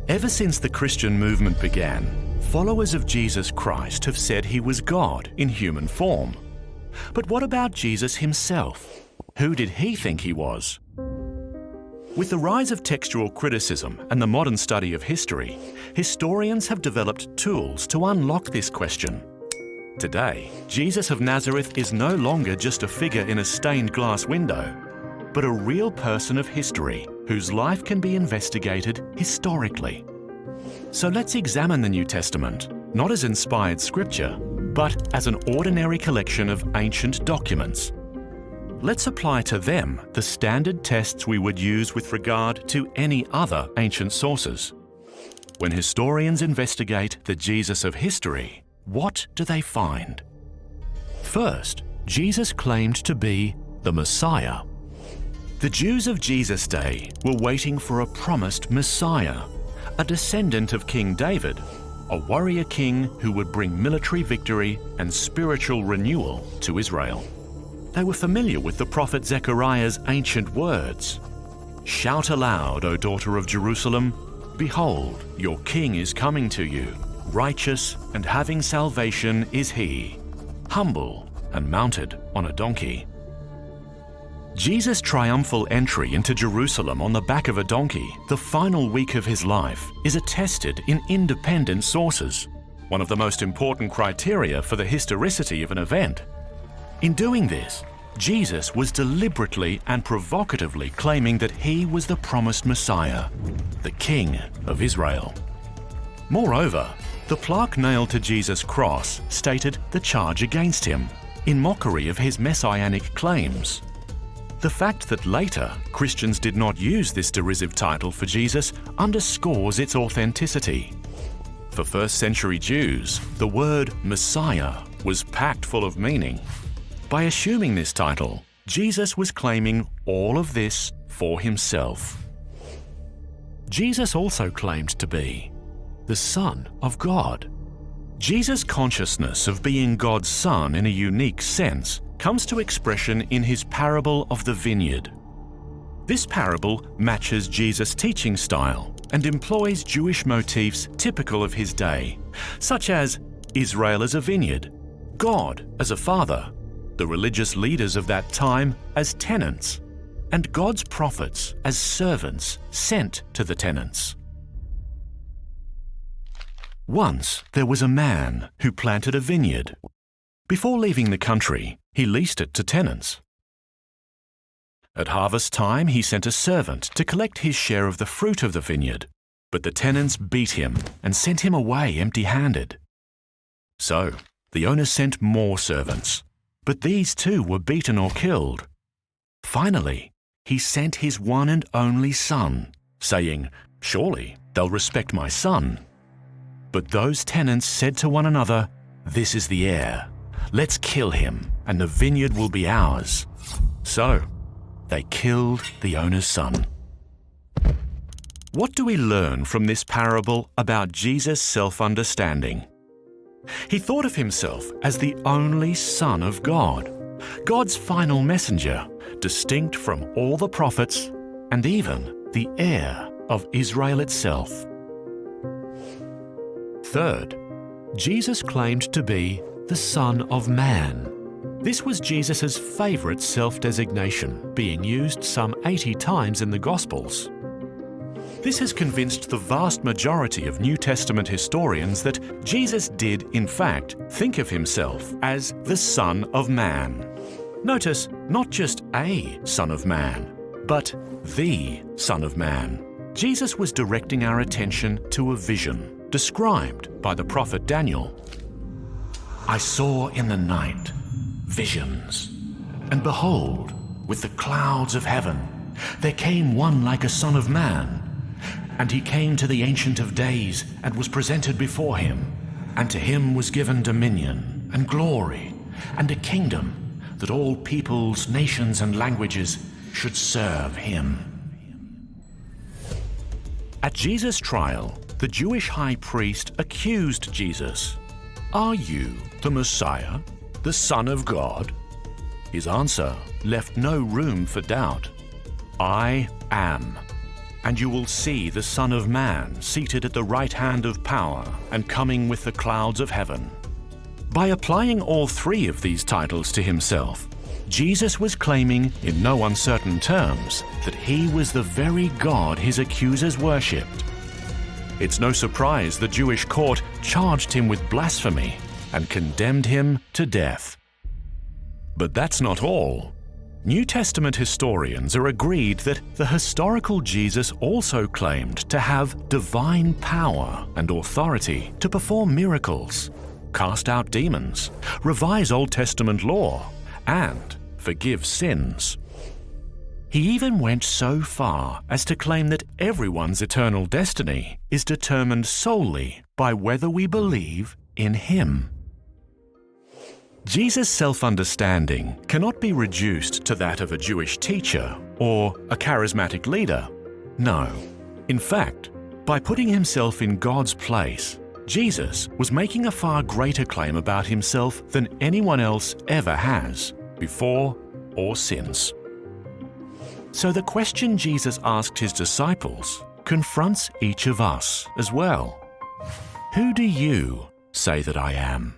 Ever since the Christian movement began, followers of Jesus Christ have said he was God in human form. But what about Jesus himself? Who did he think he was? With the rise of textual criticism and the modern study of history, historians have developed tools to unlock this question. Today, Jesus of Nazareth is no longer just a figure in a stained glass window, but a real person of history whose life can be investigated historically. So let's examine the New Testament, not as inspired scripture, but as an ordinary collection of ancient documents. Let's apply to them the standard tests we would use with regard to any other ancient sources. When historians investigate the Jesus of history, what do they find? First, Jesus claimed to be the Messiah. The Jews of Jesus' day were waiting for a promised Messiah, a descendant of King David, a warrior king who would bring military victory and spiritual renewal to Israel. They were familiar with the prophet Zechariah's ancient words. "Shout aloud, O daughter of Jerusalem, behold, your king is coming to you. Righteous and having salvation is he, humble and mounted on a donkey." Jesus' triumphal entry into Jerusalem on the back of a donkey, the final week of his life, is attested in independent sources, one of the most important criteria for the historicity of an event. In doing this, Jesus was deliberately and provocatively claiming that he was the promised Messiah, the King of Israel. Moreover, the plaque nailed to Jesus' cross stated the charge against him, in mockery of his messianic claims. The fact that later Christians did not use this derisive title for Jesus underscores its authenticity. For first-century Jews, the word Messiah was packed full of meaning. By assuming this title, Jesus was claiming all of this for himself. Jesus also claimed to be the Son of God. Jesus' consciousness of being God's Son in a unique sense comes to expression in his parable of the vineyard. This parable matches Jesus' teaching style and employs Jewish motifs typical of his day, such as Israel as a vineyard, God as a father, the religious leaders of that time as tenants, and God's prophets as servants sent to the tenants. Once there was a man who planted a vineyard. Before leaving the country, he leased it to tenants. At harvest time, he sent a servant to collect his share of the fruit of the vineyard, but the tenants beat him and sent him away empty-handed. So, the owner sent more servants, but these too were beaten or killed. Finally, he sent his one and only son, saying, "Surely they'll respect my son." But those tenants said to one another, "This is the heir. Let's kill him, and the vineyard will be ours." So, they killed the owner's son. What do we learn from this parable about Jesus' self-understanding? He thought of himself as the only Son of God, God's final messenger, distinct from all the prophets and even the heir of Israel itself. Third, Jesus claimed to be the Son of Man. This was Jesus' favourite self-designation, being used some 80 times in the Gospels. This has convinced the vast majority of New Testament historians that Jesus did, in fact, think of himself as the Son of Man. Notice, not just a Son of Man, but the Son of Man. Jesus was directing our attention to a vision described by the prophet Daniel. "I saw in the night visions, and behold, with the clouds of heaven, there came one like a son of man. And he came to the Ancient of Days and was presented before him. And to him was given dominion and glory and a kingdom, that all peoples, nations, and languages should serve him." At Jesus' trial, the Jewish high priest accused Jesus. "Are you the Messiah, the Son of God?" His answer left no room for doubt. "I am." and you will see the Son of Man seated at the right hand of power and coming with the clouds of heaven." By applying all three of these titles to himself, Jesus was claiming in no uncertain terms that he was the very God his accusers worshipped. It's no surprise the Jewish court charged him with blasphemy and condemned him to death. But that's not all. New Testament historians are agreed that the historical Jesus also claimed to have divine power and authority to perform miracles, cast out demons, revise Old Testament law, and forgive sins. He even went so far as to claim that everyone's eternal destiny is determined solely by whether we believe in him. Jesus' self-understanding cannot be reduced to that of a Jewish teacher or a charismatic leader. No. In fact, by putting himself in God's place, Jesus was making a far greater claim about himself than anyone else ever has, before or since. So the question Jesus asked his disciples confronts each of us as well. Who do you say that I am?